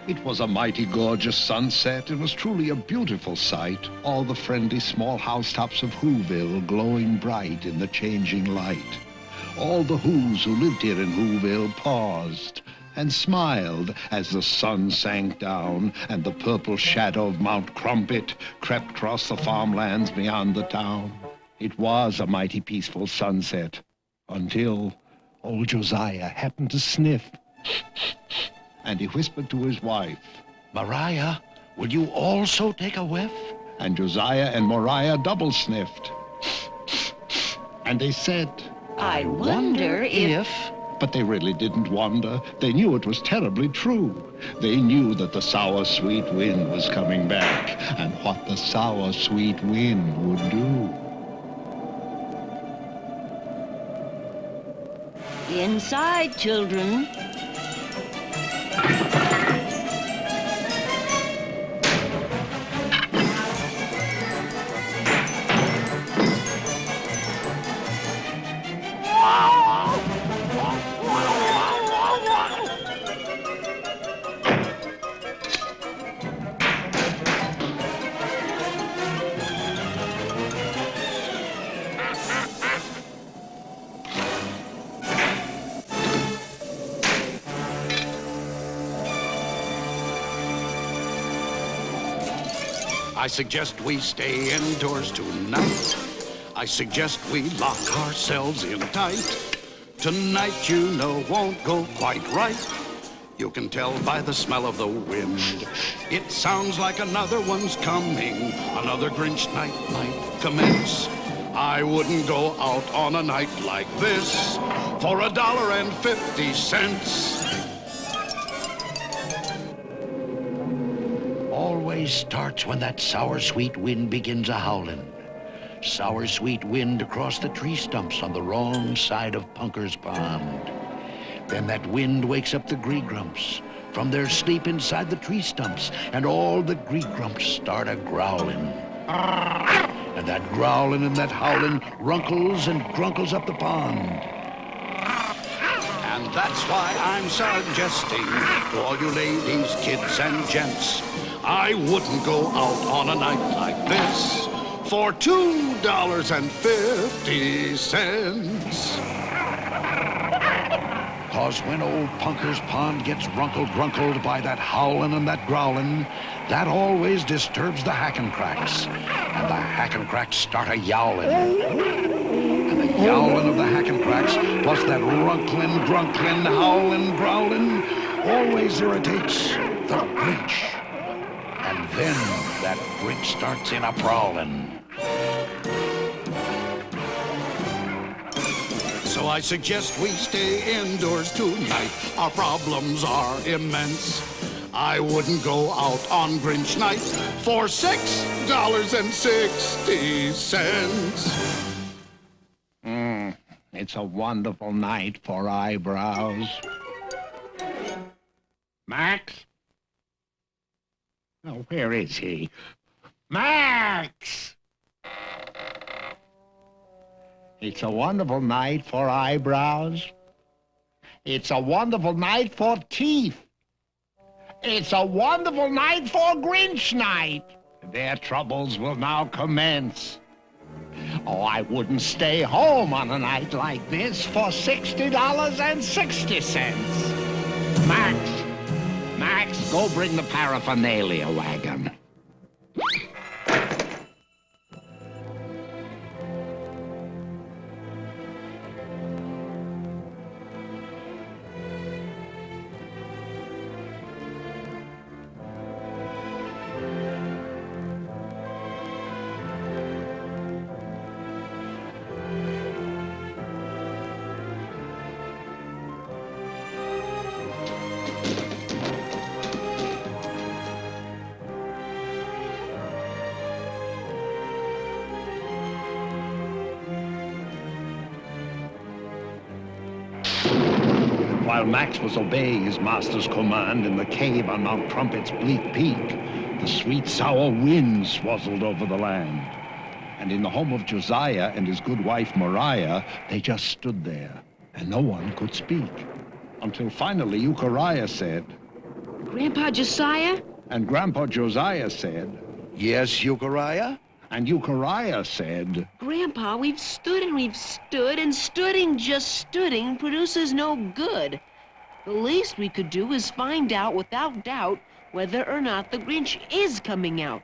It was a mighty gorgeous sunset. It was truly a beautiful sight. All the friendly small housetops of Whoville glowing bright in the changing light. All the Whos who lived here in Whoville paused and smiled as the sun sank down and the purple shadow of Mount Crumpet crept across the farmlands beyond the town. It was a mighty peaceful sunset until old Josiah happened to sniff. And he whispered to his wife, Mariah, will you also take a whiff? And Josiah and Mariah double sniffed. And they said, I wonder if... But they really didn't wonder. They knew it was terribly true. They knew that the sour, sweet wind was coming back, and what the sour, sweet wind would do. Inside, children. I suggest we stay indoors tonight. I suggest we lock ourselves in tight. Tonight, you know, won't go quite right. You can tell by the smell of the wind. It sounds like another one's coming. Another Grinch night might commence. I wouldn't go out on a night like this for $1.50. Always starts when that sour, sweet wind begins a-howlin'. Sour, sweet wind across the tree stumps on the wrong side of Punker's Pond. Then that wind wakes up the Gree-Grumps from their sleep inside the tree stumps, and all the Gree-Grumps start a-growlin'. And that growlin' and that howlin' runkles and grunkles up the pond. And that's why I'm suggesting to all you ladies, kids, and gents, I wouldn't go out on a night like this for $2.50. 'Cause when old Punker's Pond gets runkled by that howlin' and that growlin', that always disturbs the Hackencracks. And the Hackencracks start a-yowlin'. And the yowlin' of the Hackencracks, plus that runklin', grunklin', howlin', growlin', always irritates the Grinch. And then that Grinch starts in a-prowlin'. So I suggest we stay indoors tonight. Our problems are immense. I wouldn't go out on Grinch night for $6.60. It's a wonderful night for eyebrows. Max? Oh, where is he? Max! It's a wonderful night for eyebrows. It's a wonderful night for teeth. It's a wonderful night for Grinch Night. Their troubles will now commence. Oh, I wouldn't stay home on a night like this for $60.60. Max, go bring the paraphernalia wagon. While Max was obeying his master's command in the cave on Mount Trumpet's bleak peak, the sweet, sour wind swazzled over the land. And in the home of Josiah and his good wife Mariah, they just stood there, and no one could speak. Until finally Euchariah said, Grandpa Josiah? and Grandpa Josiah said, Yes, Euchariah? and Euchariah said, Grandpa, we've stood and we've stood, and stooding just stooding produces no good. The least we could do is find out without doubt whether or not the Grinch is coming out.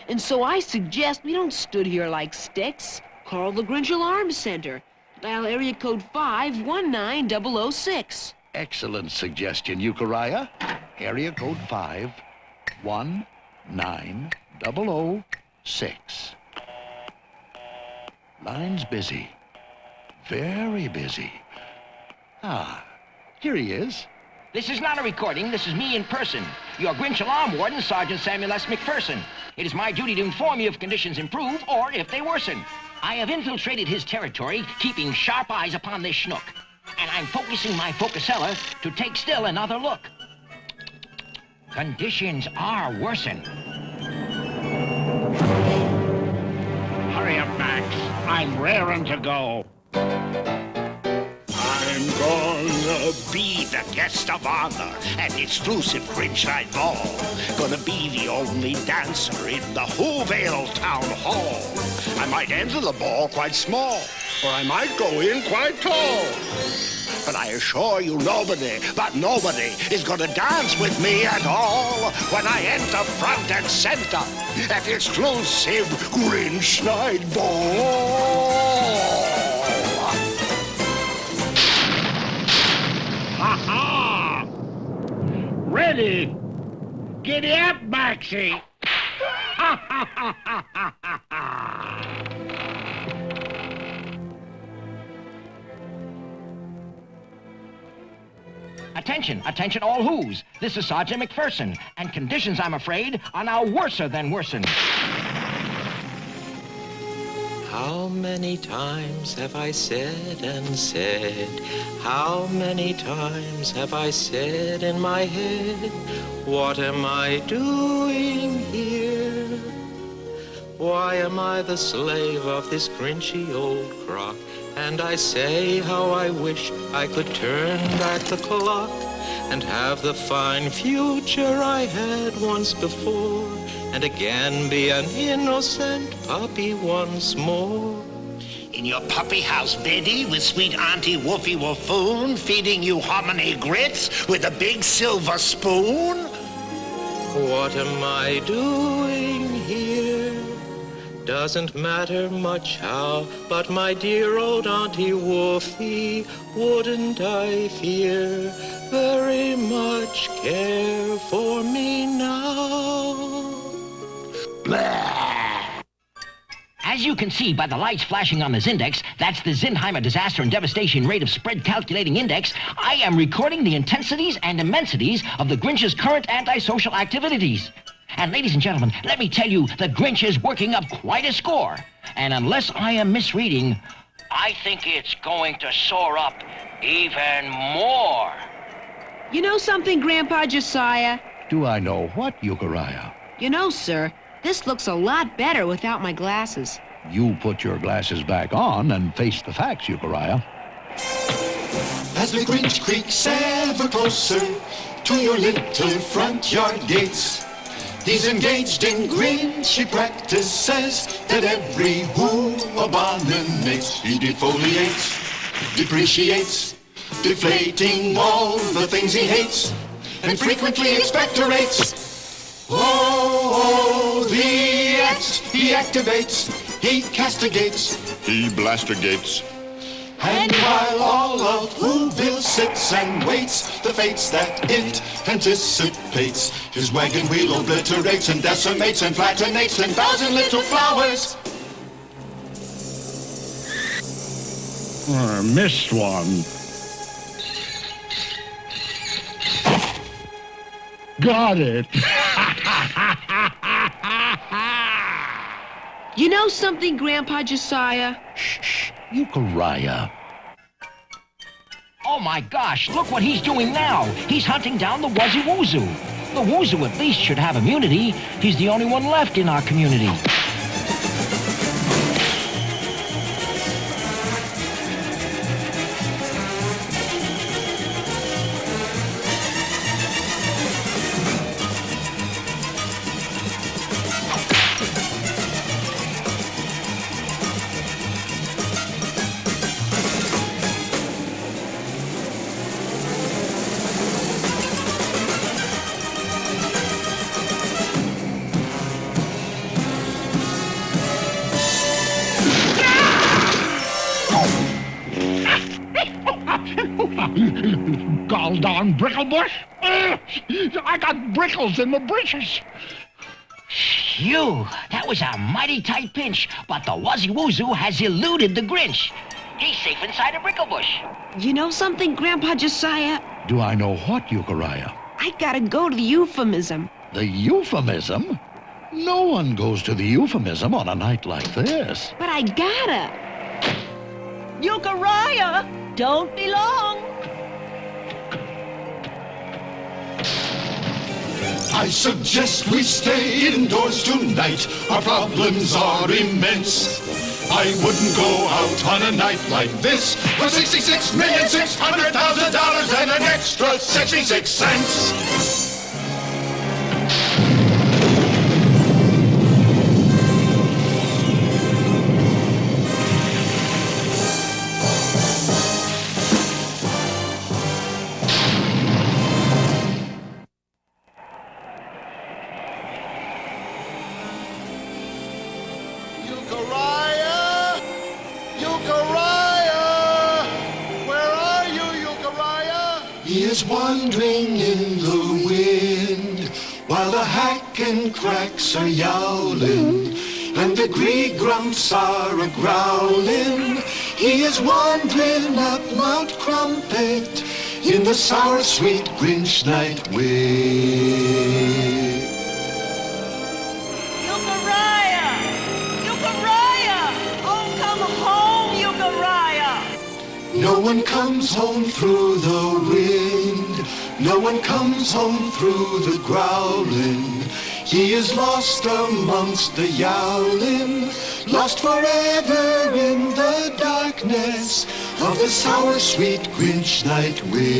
And so I suggest we don't stood here like sticks. Call the Grinch Alarm Center. Dial area code 519006. Excellent suggestion, Euchariah. Area code 519006. Line's busy. Very busy. Ah, here he is. This is not a recording. This is me in person. Your Grinch Alarm Warden, Sergeant Samuel S. McPherson. It is my duty to inform you if conditions improve or if they worsen. I have infiltrated his territory, keeping sharp eyes upon this schnook. And I'm focusing my focusella to take still another look. Conditions are worsen. hurry up, Max. I'm raring to go. I'm gonna be the guest of honor at the exclusive Grinch Night ball. Gonna be the only dancer in the Whoville Town Hall. I might enter the ball quite small, or I might go in quite tall. But I assure you nobody, but nobody, is gonna dance with me at all when I enter front and center at the exclusive Grinch Night ball. Ha-ha! Ready? Giddy up, Maxie! Attention, attention all who's. This is Sergeant McPherson, and conditions, I'm afraid, are now worser than worsen. How many times have I said and said? How many times have I said in my head, what am I doing here? Why am I the slave of this grinchy old crock? And I say how I wish I could turn back the clock and have the fine future I had once before, and again be an innocent puppy once more. In your puppy house, Betty, with sweet Auntie Woofy Woofoon, feeding you hominy grits with a big silver spoon? What am I doing here? Doesn't matter much how, but my dear old Auntie Woofy, wouldn't I fear very much care for me now? Blah! As you can see by the lights flashing on this index, that's the Zinheimer Disaster and Devastation Rate of Spread Calculating Index, I am recording the intensities and immensities of the Grinch's current antisocial activities. And ladies and gentlemen, let me tell you, the Grinch is working up quite a score. And unless I am misreading, I think it's going to soar up even more. You know something, Grandpa Josiah? Do I know what, Euchariah? You know, sir, this looks a lot better without my glasses. You put your glasses back on and face the facts, Euchariah. As the Grinch creaks ever closer to your little front yard gates, he's engaged in Grinchy practices that every who abominates. He defoliates, depreciates, deflating all the things he hates, and frequently expectorates. Oh, the X he activates, he castigates, he blastergates. and while all of Whoville sits and waits the fates that it anticipates, his wagon wheel obliterates and decimates and flattenates 10,000 little flowers. Missed one. Got it. You know something, Grandpa Josiah? Euchariah. Oh my gosh, look what he's doing now. He's hunting down the Wuzzy Woozoo. The Woozoo at least should have immunity. He's the only one left in our community. Gall darn Bricklebush! I got brickles in the britches. Phew, that was a mighty tight pinch, but the Wuzzy Woozoo has eluded the Grinch. He's safe inside a bricklebush. You know something, Grandpa Josiah? Do I know what, Euchariah? I gotta go to the euphemism. The euphemism? No one goes to the euphemism on a night like this. But I gotta. Euchariah, don't be long. I suggest we stay indoors tonight. Our problems are immense. I wouldn't go out on a night like this for $66,600,000 and an extra 66 cents. Euchariah! Euchariah! Where are you, Euchariah? He is wandering in the wind while the hack and cracks are yowling and the gree grumps are a growling. He is wandering up Mount Crumpet in the sour sweet Grinch night wind. No one comes home through the wind. No one comes home through the growling. He is lost amongst the yowling, lost forever in the darkness of the sour sweet Grinch night wind.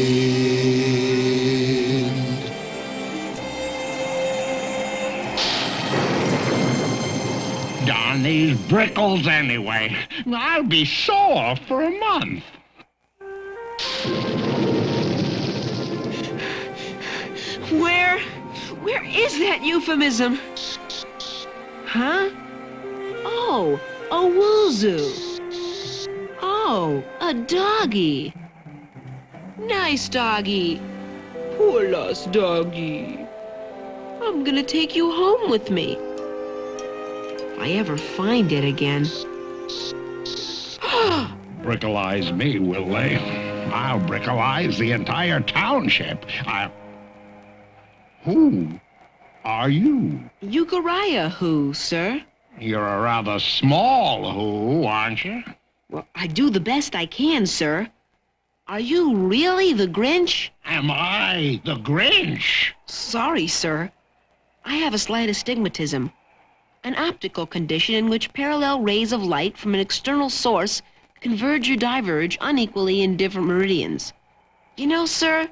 Darn these brickles anyway. I'll be sore for a month. Where is that euphemism? Huh? Oh, a woozoo. Oh, a doggy. Nice doggy. Poor lost doggy. I'm gonna take you home with me. If I ever find it again. Brickleize me, will they? I'll brickleize the entire township. Who are you? Euchariah who, sir? You're a rather small who, aren't you? Well, I do the best I can, sir. Are you really the Grinch? Am I the Grinch? Sorry, sir. I have a slight astigmatism, an optical condition in which parallel rays of light from an external source converge or diverge unequally in different meridians. You know, sir,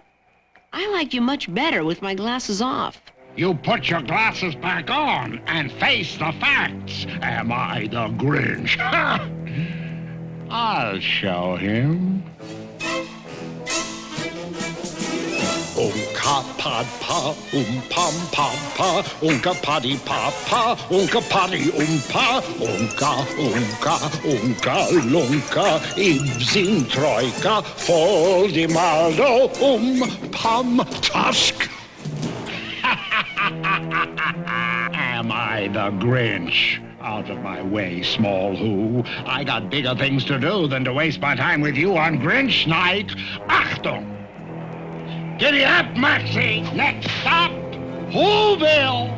I like you much better with my glasses off. You put your glasses back on and face the facts. Am I the Grinch? I'll show him. Unka pad pa, pam pam pa, unka paddy pa pa, unka paddy pa, unka lunka, ibzin troika, foldi maldo, pam tusk. Am I the Grinch? Out of my way, small who. I got bigger things to do than to waste my time with you on Grinch Night. Achtung! Giddy up, Maxie! Next stop, Whoville!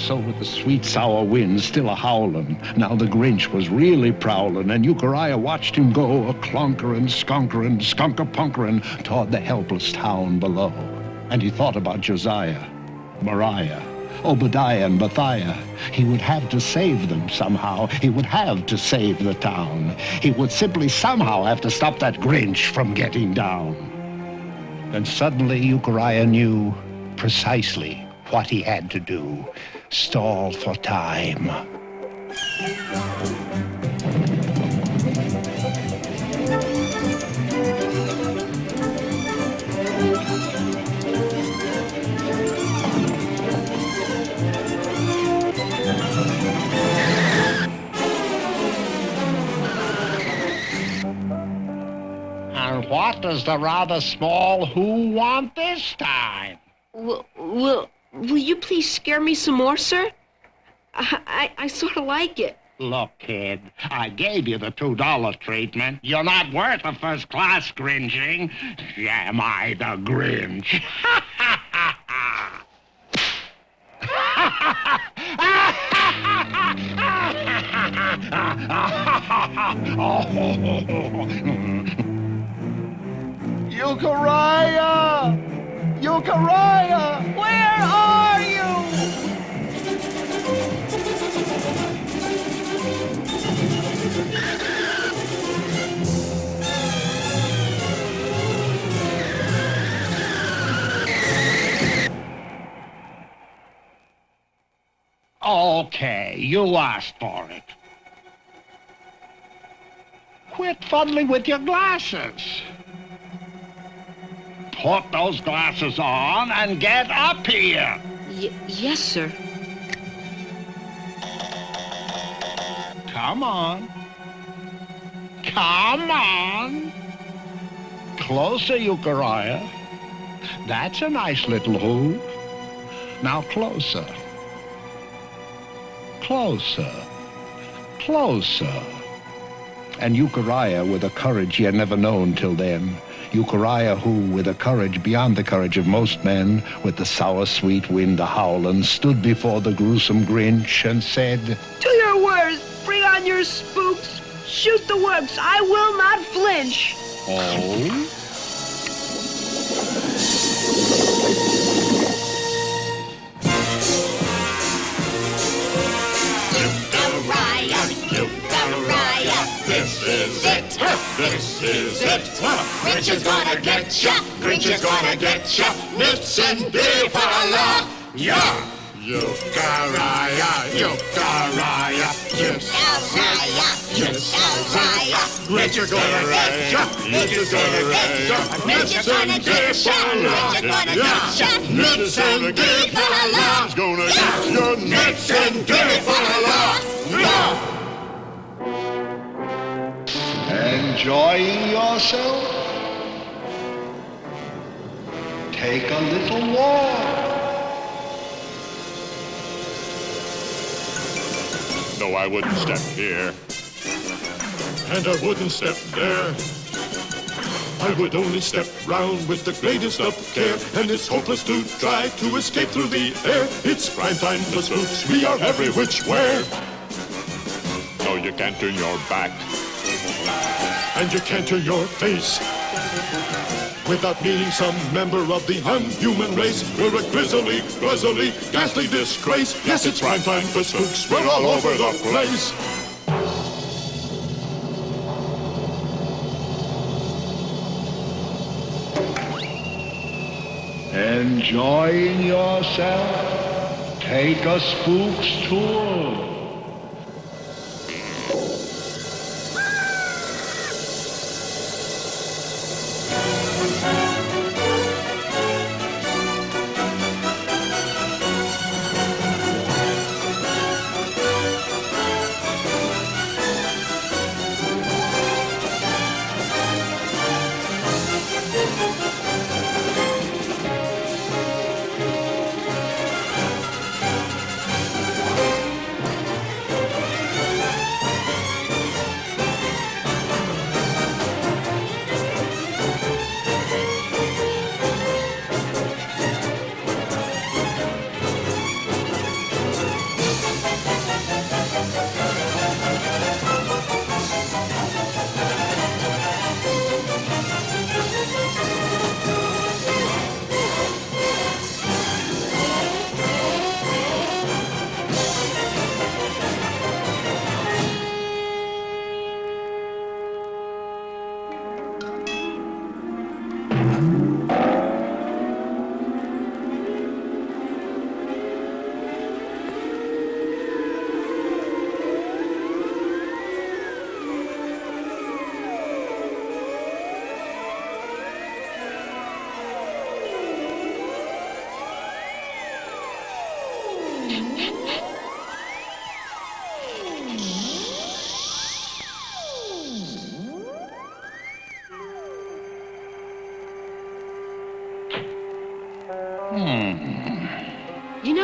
So with the sweet sour wind still a-howlin', now the Grinch was really prowlin', and Euchariah watched him go a-clunkerin', skunkerin', skunk-a-punkerin' toward the helpless town below. And he thought about Josiah, Mariah, Obadiah and Matthiah. He would have to save them somehow. He would have to save the town. He would simply somehow have to stop that Grinch from getting down. And suddenly Euchariah knew precisely what he had to do. Stall for time. And what does the rather small Who want this time? Will you please scare me some more, sir? I sort of like it. Look, kid, I gave you the $2 treatment. You're not worth a first-class Grinching. Am I the Grinch? Euchariah! Euchariah! Where are you? Okay, you asked for it. Quit fuddling with your glasses. Put those glasses on and get up here. Yes, sir. Come on. Come on. Closer, Euchariah. That's a nice little Who. Now closer. Closer. Closer. And Euchariah, with a courage he had never known till then, Euchariah who, with a courage beyond the courage of most men, with the sour sweet wind a-howlin', stood before the gruesome Grinch and said, To your words, bring on your spooks, shoot the works, I will not flinch. Oh? Euchariah, this is it. This is it. Grinch is gonna get ya. Grinch is gonna get ya. Nits and give for a laugh. Yeah. Euchariah, Euchariah, Euchariah, Euchariah. Grinch is gonna get ya. Grinch is gonna get ya. Grinch is gonna get ya. Grinch is gonna get ya. Nits and give for a laugh. He's gonna get your nits and give for a laugh. Yeah. Enjoying yourself? Take a little walk. No, I wouldn't step here. And I wouldn't step there. I would only step round with the greatest of care. And it's hopeless to try to escape through the air. It's prime time for spooks. We are every which way. No, you can't turn your back. And you can't turn your face without meeting some member of the unhuman race. We're a grisly, ghastly disgrace. Yes, it's prime time for spooks. We're all over the place. Enjoying yourself? Take a spook's tour.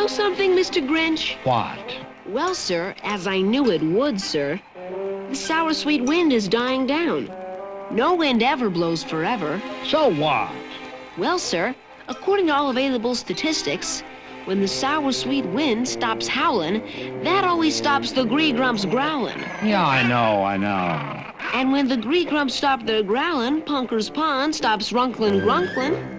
know something, Mr. Grinch? What? Well, sir, as I knew it would, sir, the sour sweet wind is dying down. No wind ever blows forever. So what? Well, sir, according to all available statistics, when the sour sweet wind stops howling, that always stops the gree-grumps growling. Yeah, I know. And when the gree-grumps stop their growling, Punker's Pond stops runklin' grunklin'.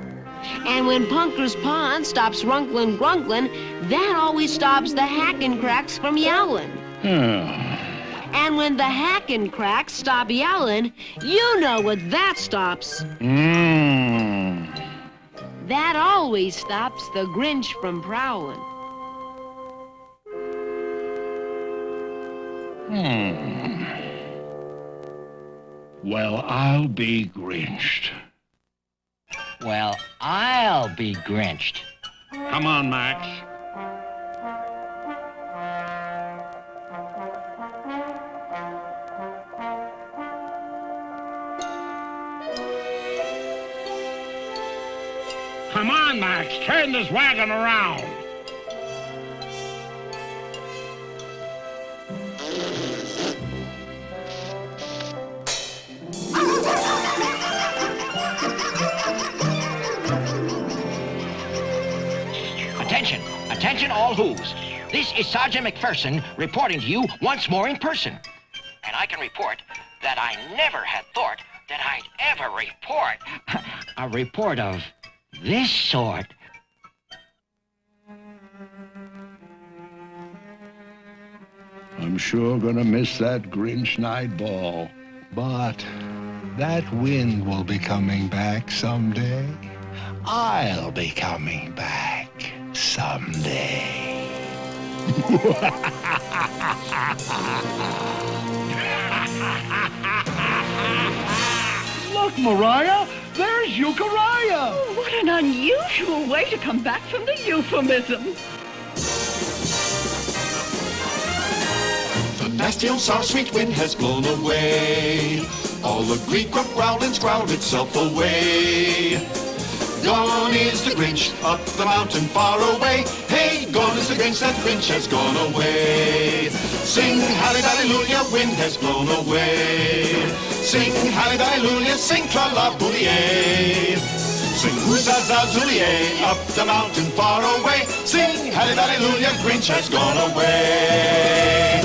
And when Punker's Pond stops runklin' grunklin', that always stops the hackin' cracks from yowling. And when the hackin' cracks stop yowling, you know what that stops. That always stops the Grinch from prowling. Well, I'll be Grinched. Well, I'll be Grinched. Come on, Max. Come on, Max, turn this wagon around. Attention, attention all who's. This is Sergeant McPherson reporting to you once more in person. And I can report that I never had thought that I'd ever report a report of this sort. I'm sure gonna miss that Grinch Night ball. But that wind will be coming back someday. I'll be coming back someday. Look, Mariah, there's Euchariah. Oh, what an unusual way to come back from the euphemism. The nasty old sour sweet wind has blown away. All the Greek grump growlings growled itself away. Gone is the Grinch up the mountain far away. Hey, gone is the Grinch, that Grinch has gone away. Sing hallelujah, wind has blown away. Sing hallelujah, sing tra-la-boulier. Sing hoo-za-za-zoulier, up the mountain far away. Sing hallelujah, Grinch has gone away.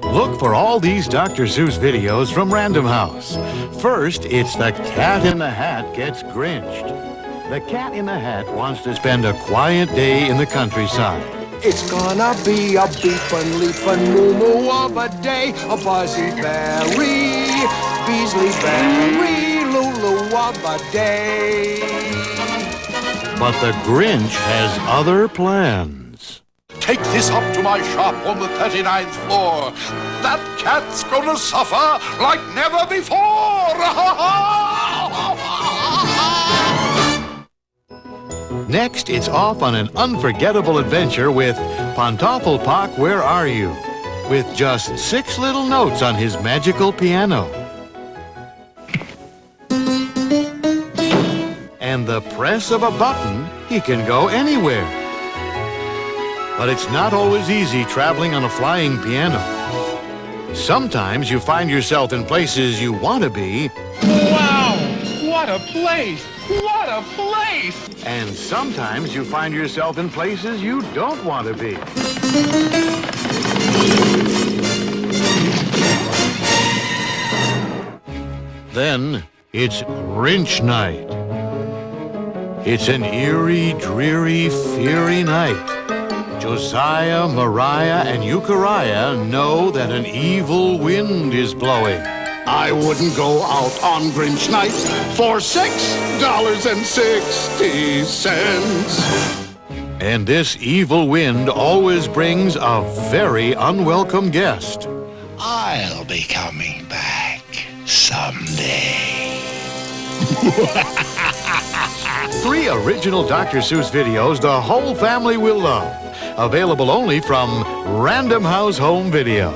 Look for all these Dr. Seuss videos from Random House. First, it's the Cat in the Hat gets Grinched. The Cat in the Hat wants to spend a quiet day in the countryside. It's gonna be a beepin' leapin' moo-moo of a day, a buzzy berry, Beasley berry, lulu of a day. But the Grinch has other plans. Take this up to my shop on the 39th floor. That cat's gonna suffer like never before. Next, it's off on an unforgettable adventure with Pantoffelpock, Where Are You? With just 6 little notes on his magical piano. And the press of a button, he can go anywhere. But it's not always easy traveling on a flying piano. Sometimes you find yourself in places you want to be. Wow, what a place! What a place! And sometimes you find yourself in places you don't want to be. Then it's Grinch Night. It's an eerie, dreary, fiery night. Josiah, Mariah, and Euchariah know that an evil wind is blowing. I wouldn't go out on Grinch Night for $6.60. And this evil wind always brings a very unwelcome guest. I'll be coming back someday. 3 original Dr. Seuss videos the whole family will love. Available only from Random House Home Video.